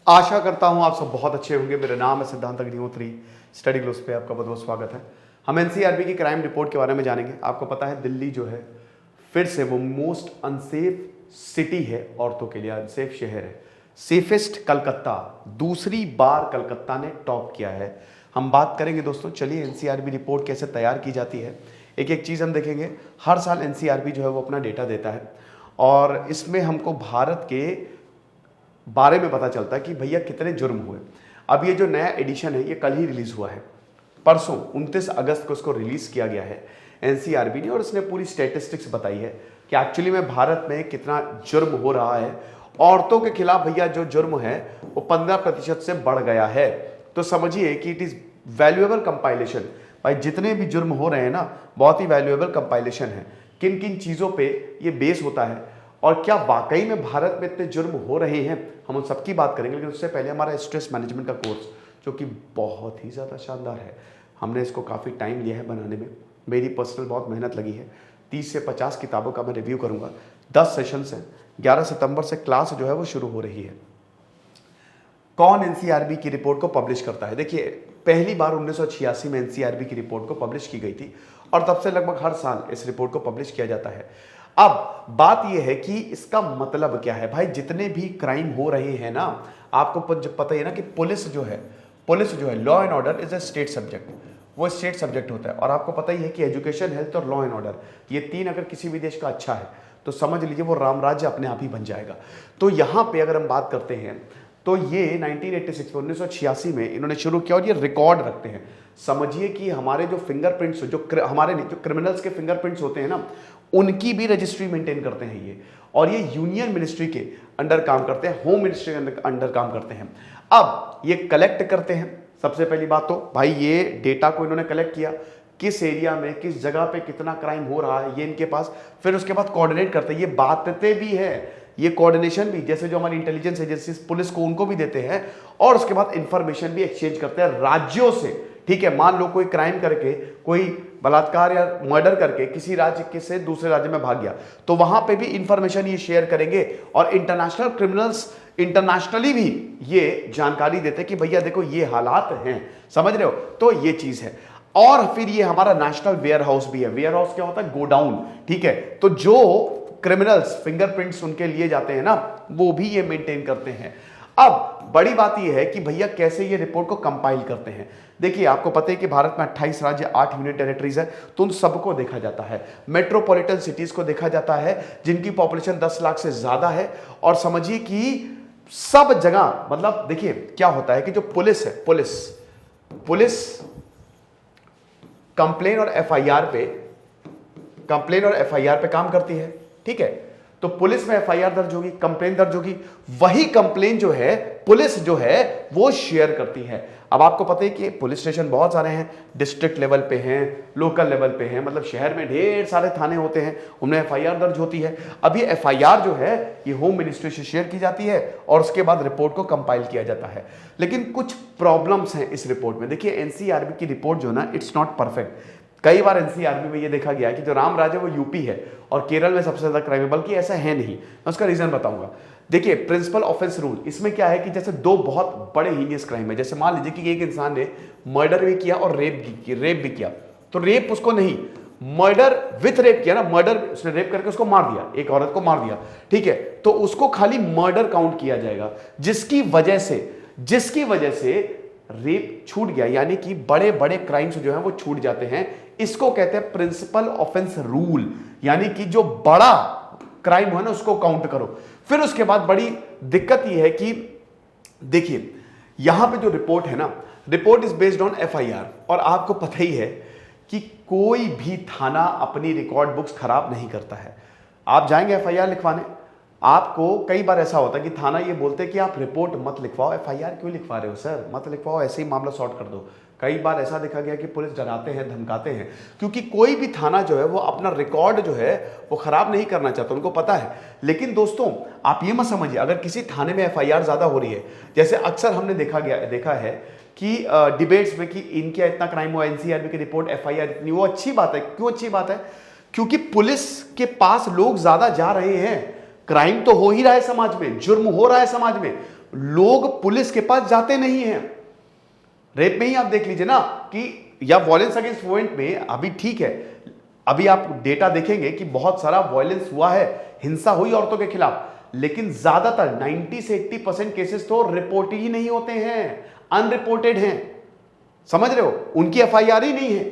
आशा करता हूं आप सब बहुत अच्छे होंगे। मेरा नाम है सिद्धांत अग्निहोत्री। स्टडी ग्लोस पे आपका बहुत बहुत स्वागत है। हम एनसीआरबी की क्राइम रिपोर्ट के बारे में जानेंगे। आपको पता है दिल्ली जो है फिर से वो मोस्ट अनसेफ सिटी है, औरतों के लिए अनसेफ शहर है। सेफेस्ट कलकत्ता, दूसरी बार कलकत्ता ने टॉप किया है। हम बात करेंगे दोस्तों, चलिए एनसीआरबी रिपोर्ट कैसे तैयार की जाती है, एक एक चीज़ हम देखेंगे। हर साल एनसीआरबी जो है वो अपना डेटा देता है और इसमें हमको भारत के बारे में पता चलता है कि भैया कितने जुर्म हुए। अब ये जो नया एडिशन है ये कल ही रिलीज हुआ है, परसों 29 अगस्त को इसको रिलीज किया गया है एनसीआरबी ने, और इसने पूरी स्टैटिस्टिक्स बताई है कि एक्चुअली में भारत में कितना जुर्म हो रहा है। औरतों के खिलाफ भैया जो जुर्म है वो 15% से बढ़ गया है। तो समझिए कि इट इज वैल्यूएबल कंपाइलेशन। भाई जितने भी जुर्म हो रहे हैं ना, बहुत ही वैल्यूएबल कंपाइलेशन है। किन किन चीज़ों पे ये बेस होता है और क्या वाकई में भारत में इतने जुर्म हो रहे हैं, हम उन सबकी बात करेंगे। लेकिन उससे पहले हमारा स्ट्रेस मैनेजमेंट का कोर्स जो कि बहुत ही ज़्यादा शानदार है, हमने इसको काफ़ी टाइम लिया है बनाने में। मेरी पर्सनल बहुत मेहनत लगी है। 30 से 50 किताबों का मैं रिव्यू करूँगा। 10 सेशंस हैं। 11 सितंबर से क्लास जो है वो शुरू हो रही है। कौन एनसीआरबी की रिपोर्ट को पब्लिश करता है? देखिए, पहली बार 1986 में एनसीआरबी की रिपोर्ट को पब्लिश की गई थी और तब से लगभग हर साल इस रिपोर्ट को पब्लिश किया जाता है। अब बात यह है कि इसका मतलब क्या है। भाई जितने भी क्राइम हो रहे हैं ना, आपको पता ही है ना कि पुलिस जो है law and order is a state subject, वो स्टेट सब्जेक्ट होता है। और आपको पता ही है कि एजुकेशन, हेल्थ और लॉ एंड ऑर्डर, ये तीन अगर किसी भी देश का अच्छा है तो समझ लीजिए वो राम राज्य अपने आप ही बन जाएगा। तो यहाँ पे अगर हम बात करते हैं तो ये 1986 में 1986 में इन्होंने शुरू किया और ये रिकॉर्ड रखते हैं। समझिए कि हमारे जो फिंगरप्रिंट्स, जो क्रिमिनल्स के फिंगरप्रिंट्स होते हैं ना, उनकी भी रजिस्ट्री मेंटेन करते हैं ये। और ये यूनियन मिनिस्ट्री के अंडर काम करते हैं, होम मिनिस्ट्री के अंडर काम करते हैं। अब ये कलेक्ट करते हैं। सबसे पहली बात तो भाई ये डेटा को इन्होंने कलेक्ट किया, किस एरिया में किस जगह पे कितना क्राइम हो रहा है ये इनके पास। फिर उसके बाद कोऑर्डिनेट करते हैं। ये बातते भी है, ये कोऑर्डिनेशन भी, जैसे जो हमारी इंटेलिजेंस एजेंसीज पुलिस को, उनको भी देते हैं। और उसके बाद इंफॉर्मेशन भी एक्सचेंज करते हैं राज्यों से। ठीक है, मान लो कोई क्राइम करके, कोई बलात्कार या मर्डर करके किसी राज्य से दूसरे राज्य में भाग गया, तो वहां पे भी इंफॉर्मेशन ये शेयर करेंगे। और इंटरनेशनल क्रिमिनल्स इंटरनेशनली भी ये जानकारी देते हैं कि भैया देखो ये हालात हैं, समझ रहे हो। तो ये चीज है। और फिर ये हमारा नेशनल वेयर हाउस भी है। वेयर हाउस क्या होता है? गोडाउन। ठीक है, तो जो क्रिमिनल्स फिंगरप्रिंट्स उनके लिए जाते हैं ना, वो भी ये मेंटेन करते हैं। अब बड़ी बात ये है कि भैया कैसे ये रिपोर्ट को कंपाइल करते हैं। देखिए, आपको पता है कि भारत में 28 राज्य, 8 यूनियन टेरिटरीज है, तो उन सबको देखा जाता है। मेट्रोपॉलिटन सिटीज को देखा जाता है जिनकी पॉपुलेशन 10 लाख से ज्यादा है। और समझिए कि सब जगह, मतलब देखिए क्या होता है कि जो पुलिस है, पुलिस कंप्लेन और एफआईआर पे काम करती है। ठीक है, तो पुलिस में एफआईआर दर्ज होगी, कंप्लेन दर्ज होगी, वही कंप्लेन जो है पुलिस जो है वो शेयर करती है। अब आपको पता है कि पुलिस स्टेशन बहुत सारे हैं, डिस्ट्रिक्ट लेवल पे हैं, लोकल लेवल पे हैं, मतलब शहर में ढेर सारे थाने होते हैं, उनमें एफआईआर दर्ज होती है। अब ये एफआईआर जो है ये होम मिनिस्ट्री से शेयर की जाती है और उसके बाद रिपोर्ट को कंपाइल किया जाता है। लेकिन कुछ प्रॉब्लम्स हैं इस रिपोर्ट में। देखिए, एनसीआरबी की रिपोर्ट जो ना, इट्स नॉट परफेक्ट। कई बार एनसीआरबी में ये देखा गया कि जो राम राज्य है वो यूपी है और केरल में सबसे ज्यादा क्राइम है, बल्कि ऐसा है नहीं। मैं उसका रीजन बताऊंगा। देखिए, प्रिंसिपल ऑफेंस रूल, इसमें क्या है कि जैसे दो बहुत बड़े हीनियस क्राइम है, जैसे मान लीजिए कि एक इंसान ने मर्डर भी किया और रेप भी किया, तो रेप उसको नहीं, मर्डर विथ रेप किया ना, मर्डर उसने रेप करके उसको मार दिया, एक औरत को मार दिया। ठीक है, तो उसको खाली मर्डर काउंट किया जाएगा, जिसकी वजह से रेप छूट गया, यानी कि बड़े बड़े क्राइम्स जो हैं वो छूट जाते हैं। इसको कहते हैं प्रिंसिपल ऑफेंस रूल, यानी कि जो बड़ा क्राइम है ना उसको काउंट करो। फिर उसके बाद बड़ी दिक्कत यह है कि देखिए, यहां पे जो रिपोर्ट है ना, report is based on FIR. और आपको पता ही है कि कोई भी थाना अपनी रिकॉर्ड बुक्स खराब नहीं करता है। आप जाएंगे एफआईआर लिखवाने, आपको कई बार ऐसा होता है कि थाना ये बोलते हैं कि आप रिपोर्ट मत लिखवाओ, एफआईआर क्यों लिखवा रहे हो सर, मत लिखवाओ, ऐसे ही मामला सॉर्ट कर दो। कई बार ऐसा देखा गया कि पुलिस डराते हैं, धमकाते हैं, क्योंकि कोई भी थाना जो है वो अपना रिकॉर्ड जो है वो खराब नहीं करना चाहता, उनको पता है। लेकिन दोस्तों आप ये मत समझिए, अगर किसी थाने में एफआईआर ज्यादा हो रही है, जैसे अक्सर हमने देखा है कि डिबेट्स में कि इनके इतना क्राइम हुआ, एनसीआरबी की रिपोर्ट, एफआईआर इतनी, वो अच्छी बात है। क्यों अच्छी बात है? क्योंकि पुलिस के पास लोग ज्यादा जा रहे हैं, क्राइम तो हो ही रहा है समाज में, जुर्म हो रहा है समाज में, लोग पुलिस के पास जाते नहीं हैं। रेप में ही आप देख लीजिए ना कि, या वॉयलेंस अगेंस्ट वुमेन में अभी ठीक है, अभी आप डेटा देखेंगे कि बहुत सारा वॉयलेंस हुआ है, हिंसा हुई औरतों के खिलाफ, लेकिन ज्यादातर 90 से 80% केसेस तो रिपोर्ट ही नहीं होते हैं, अनरिपोर्टेड हैं। समझ रहे हो, उनकी एफआईआर ही नहीं है।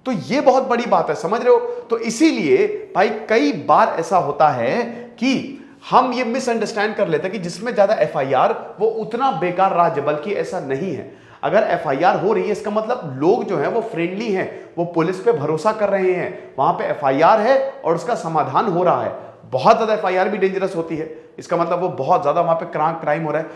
तो ये बहुत बड़ी बात है, समझ रहे हो। तो इसीलिए भाई कई बार ऐसा होता है कि हम ये मिसअंडरस्टैंड कर लेते हैं कि जिसमें ज्यादा एफआईआर वो उतना बेकार राज्य, बल्कि ऐसा नहीं है। अगर एफआईआर हो रही है इसका मतलब लोग जो हैं वो फ्रेंडली हैं, वो पुलिस पे भरोसा कर रहे हैं, वहां पे एफआईआर है और उसका समाधान हो रहा है। बहुत ज्यादा एफआईआर भी डेंजरस होती है, इसका मतलब वो बहुत ज्यादा वहां पे क्राइम हो रहा है।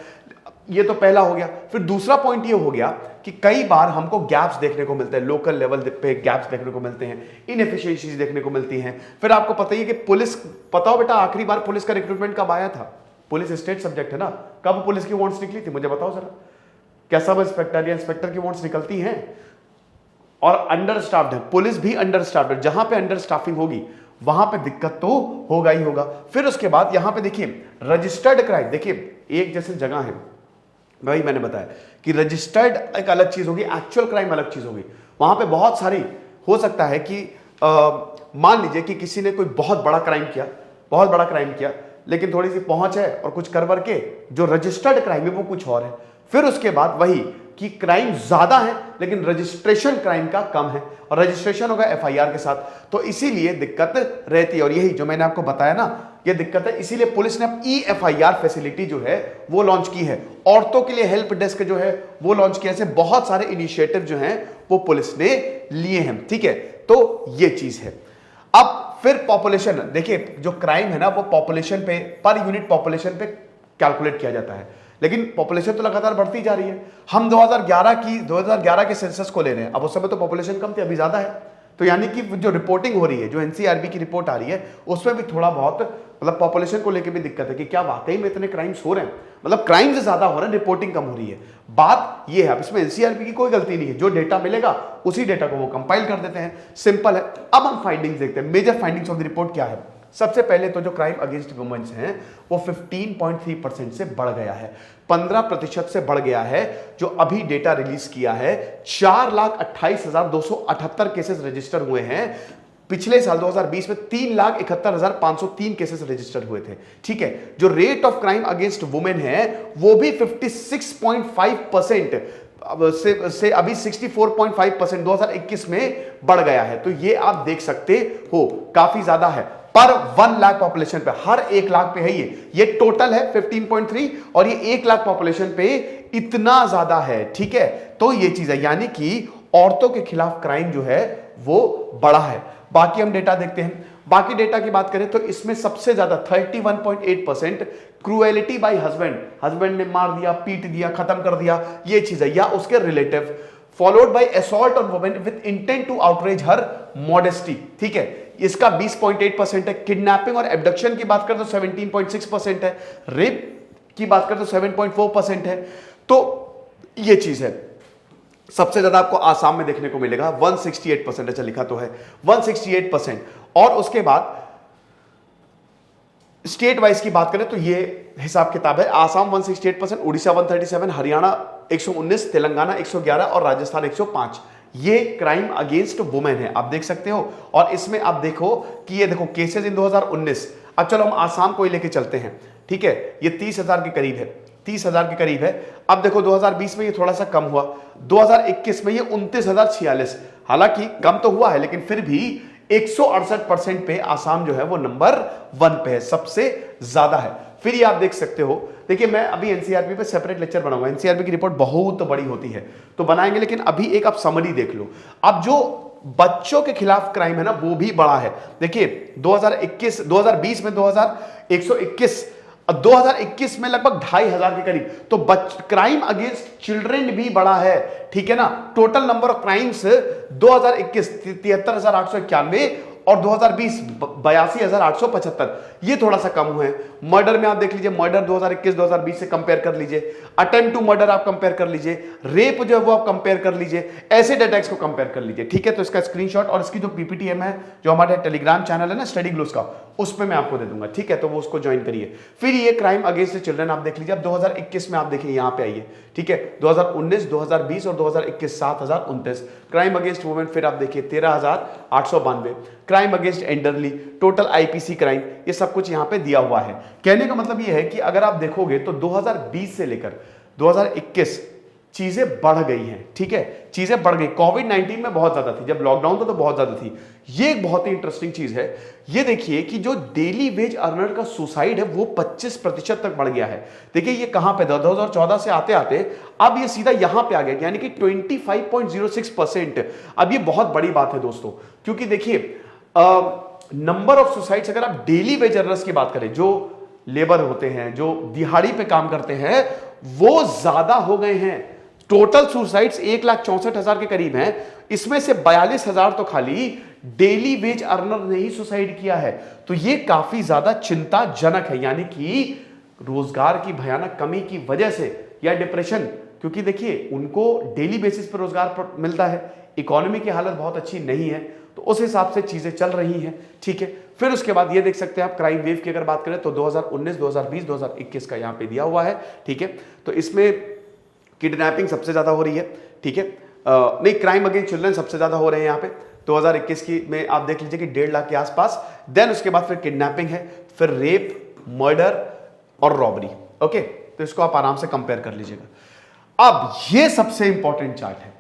ये तो पहला हो गया। फिर दूसरा पॉइंट ये हो गया कि कई बार हमको गैप्स देखने को मिलते हैं, लोकल लेवल पे गैप्स देखने को मिलते हैं, इनएफिशिएंसीज देखने को मिलती हैं। फिर आपको पता ही है कि पुलिस, पता हो बेटा आखिरी बार पुलिस का रिक्रूटमेंट कब आया था? पुलिस स्टेट सब्जेक्ट है ना, कब पुलिस की वांट्स निकली थी मुझे बताओ जरा। क्या सब इंस्पेक्टर या इंस्पेक्टर की वांट्स निकलती हैं? और अंडर स्टाफ्ड है, पुलिस भी अंडर स्टाफ्ड है। जहां पे अंडर स्टाफिंग होगी वहां पे दिक्कत तो होगा ही होगा। फिर उसके बाद यहां पे देखिए रजिस्टर्ड क्राइम, देखिए एक जैसे जगह है, वही मैंने बताया कि रजिस्टर्ड एक अलग चीज होगी, एक्चुअल क्राइम अलग चीज होगी। वहां पे बहुत सारी हो सकता है कि मान लीजिए कि किसी ने कोई बहुत बड़ा क्राइम किया, लेकिन थोड़ी सी पहुंच है और कुछ कर के जो रजिस्टर्ड क्राइम है वो कुछ और है। फिर उसके बाद वही कि क्राइम ज्यादा है लेकिन रजिस्ट्रेशन क्राइम का कम है, और रजिस्ट्रेशन होगा एफआईआर के साथ, तो इसीलिए दिक्कत रहती है। और यही जो मैंने आपको बताया ना, ये दिक्कत है, इसीलिए पुलिस ने अब EFIR फैसिलिटी जो है वो लॉन्च की है। औरतों के लिए हेल्प डेस्क जो है वो लॉन्च किया, ऐसे बहुत सारे इनिशिएटिव जो हैं वो पुलिस ने लिए हैं। ठीक है, तो ये चीज है। अब फिर पॉपुलेशन, देखिए जो क्राइम है ना वो पॉपुलेशन पे, पर यूनिट पॉपुलेशन पे कैलकुलेट किया जाता है, लेकिन पॉपुलेशन तो लगातार बढ़ती जा रही है। हम 2011 के सेंसस को ले रहे हैं, अब उस समय तो पॉपुलेशन कम थी, अभी ज्यादा है। तो यानी कि जो रिपोर्टिंग हो रही है, जो एनसीआरबी की रिपोर्ट आ रही है, उसमें भी थोड़ा बहुत मतलब पॉपुलेशन को लेकर भी दिक्कत है कि क्या वाकई में इतने क्राइम्स हो रहे हैं, मतलब क्राइम्स ज्यादा हो रहे हैं, रिपोर्टिंग कम हो रही है। बात ये है, अब इसमें एनसीआरबी की कोई गलती नहीं है, जो डेटा मिलेगा उसी डेटा को वो कंपाइल कर देते हैं, सिंपल है। अब हम फाइंडिंग्स देखते हैं, major findings of the report क्या है। सबसे पहले तो जो क्राइम अगेंस्ट वुमेन्स हैं वो 15.3% से बढ़ गया है, 15% से बढ़ गया है। जो अभी डेटा रिलीज किया है, 4,28,278 केसेस रजिस्टर हुए हैं। पिछले साल 2020 में 3,71,503 केसेस रजिस्टर हुए थे। ठीक है, जो rate of crime against women है वो भी 56.5% से अभी 64.5% 2021 में बढ़ गया है। तो ये आप देख सकते हो काफी ज्यादा है, पर 1 लाख पॉपुलेशन पे, हर 1 लाख पे है ये टोटल है 15.3, और ये 1 लाख पॉपुलेशन पे इतना ज्यादा है। ठीक है, तो ये चीज है, यानी कि औरतों के खिलाफ क्राइम जो है वो बढ़ा है। बाकी हम डेटा देखते हैं, बाकी डेटा की बात करें तो इसमें सबसे ज्यादा 31.8% क्रूएलिटी बाय हस्बैंड ने मार दिया, पीट दिया, खत्म कर दिया, ये चीज है, या उसके relative, followed by assault on women with intent to outrage her modesty. ठीक है, इसका 20.8% है। किडनैपिंग और एब्डक्शन की बात करें तो 17.6% है। रेप की बात करें तो 7.4% है। तो ये चीज है, सबसे ज्यादा आपको आसाम में देखने को मिलेगा 168%, अच्छा लिखा तो है 168%। और उसके बाद स्टेट वाइज की बात करें तो ये हिसाब किताब है, आसाम 168%, उड़ीसा 137, हरियाणा 119, तेलंगाना 111 और राजस्थान 105। ये क्राइम अगेंस्ट वुमेन है, आप देख सकते हो। और इसमें आप देखो कि ये देखो केसेस इन 2019। अब चलो हम आसाम को ही लेके चलते हैं। ठीक है, ये 30,000 के करीब है, 30,000 के करीब है। अब देखो 2020 में ये थोड़ा सा कम हुआ, 2021 में ये 29,046, हालांकि कम तो हुआ है लेकिन फिर भी 168% पे आसाम जो है वो नंबर 1 पे है, सबसे ज्यादा है। फिर ये आप देख सकते हो, देखिए मैं अभी एनसीआरबी पे सेपरेट लेक्चर बनाऊंगा, एनसीआरबी की रिपोर्ट बहुत बड़ी होती है तो बनाएंगे, लेकिन अभी एक आप समरी देख लो। अब जो बच्चों के खिलाफ क्राइम है ना वो भी बड़ा है। देखिए 2020 में 2021 में लगभग 2,500 के करीब, तो क्राइम अगेंस्ट चिल्ड्रन भी बड़ा है। ठीक है ना, टोटल नंबर ऑफ क्राइम्स 2021 73,891 और 2020 82,875, ये थोड़ा सा कम हुए हैं। मर्डर में आप देख लीजिए, मर्डर 2021-2020 से कंपेयर कर लीजिए, अटेम्प्ट टू मर्डर आप कंपेयर कर लीजिए, रेप जो है वो आप कंपेयर कर लीजिए, एसिड अटैक्स को कंपेयर कर लीजिए। ठीक है, तो इसका स्क्रीनशॉट और इसकी जो पीपीटीएम है जो हमारे टेलीग्राम चैनल है ना स्टडी ग्लोस का, उस पर मैं आपको दे दूंगा, ठीक है, तो वो उसको ज्वाइन करिए। फिर ये क्राइम अगेंस्ट द चिल्ड्रन आप देख लीजिए, अब 2021 में आप देखिए यहां पे आइए, ठीक है, 2019, 2020 और 2021 7,029 क्राइम अगेंस्ट वुमेन। फिर आप देखिए 13,892 crime against elderly, total IPC crime, ये सब कुछ यहां पे दिया हुआ है। कहने का मतलब ये है कि अगर आप देखोगे तो 2020 से लेकर 2021 चीजें बढ़ गई हैं, ठीक है, चीजें बढ़ गई। कोविड-19 में बहुत ज्यादा थी, जब लॉकडाउन था तो बहुत ज्यादा थी। ये एक बहुत ही इंटरेस्टिंग चीज है। ये देखिए कि जो डेली वेज अर्नर का सुसाइड है वो 25% तक बढ़ गया है। देखिए ये कहां पे 2014 से आते आते अब ये सीधा यहां पे आ गया, यानी कि 25.06%। अब ये बहुत बड़ी बात है दोस्तों, क्योंकि देखिए नंबर ऑफ सुसाइड्स, अगर आप डेली वेज अर्नर्स की बात करें, जो लेबर होते हैं, जो दिहाड़ी पे काम करते हैं, वो ज्यादा हो गए हैं। टोटल सुसाइड्स 1,64,000 के करीब हैं, इसमें से 42,000 तो खाली डेली वेज अर्नर ने ही सुसाइड किया है। तो ये काफी ज्यादा चिंताजनक है, यानी कि रोजगार की भयानक कमी की वजह से या डिप्रेशन, क्योंकि देखिए उनको डेली बेसिस पर रोजगार मिलता है, इकोनॉमी की हालत बहुत अच्छी नहीं है, तो उस हिसाब से चीजें चल रही हैं, ठीक है। फिर उसके बाद ये देख सकते हैं आप क्राइम वेव की अगर बात करें तो 2019, 2020, 2021 का यहां पे दिया हुआ है, ठीक है। तो इसमें किडनैपिंग सबसे ज्यादा हो रही है, ठीक है, नहीं, क्राइम अगेंस्ट चिल्ड्रन सबसे ज्यादा हो रहे हैं यहाँ पे 2021 की में आप देख लीजिए कि 1.5 लाख के आसपास। देन उसके बाद फिर किडनैपिंग है, फिर रेप, मर्डर और रॉबरी, ओके। तो इसको आप आराम से कंपेयर कर लीजिएगा। अब ये सबसे इंपॉर्टेंट चार्ट है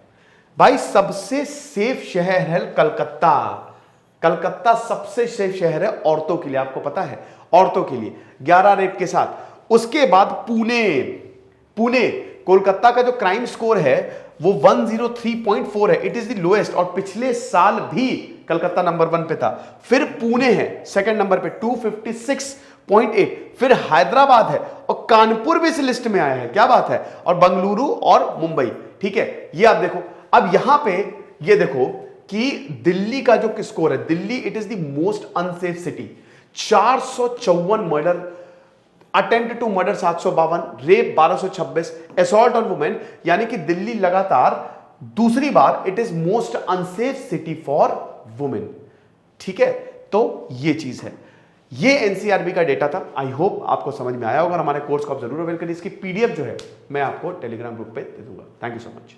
भाई, सबसे सेफ शहर है कलकत्ता। कलकत्ता सबसे सेफ शहर है औरतों के लिए, आपको पता है, औरतों के लिए 11 रेप के साथ। उसके बाद पुणे, कोलकाता का जो क्राइम स्कोर है वो 103.4 है, इट इज द लोएस्ट, और पिछले साल भी कलकत्ता नंबर 1 पे था। फिर पुणे है सेकंड नंबर पे 256.8, फिर हैदराबाद है, और कानपुर भी इस लिस्ट में आया है, क्या बात है, और बंगलुरु और मुंबई, ठीक है। ये आप देखो, अब यहां पे ये देखो कि दिल्ली का जो स्कोर है, Delhi it is the most unsafe city, 454 murder, attempt to murder 752, rape 1226, assault on women, यानी कि दिल्ली लगातार दूसरी बार it is most unsafe city for women, ठीक है। तो ये चीज है, ये एनसीआरबी का डेटा था। आई होप आपको समझ में आया होगा। हमारे कोर्स को आप जरूर अवेल करिए। इसकी पीडीएफ जो है मैं आपको टेलीग्राम ग्रुप पे दे दूंगा। Thank you so much.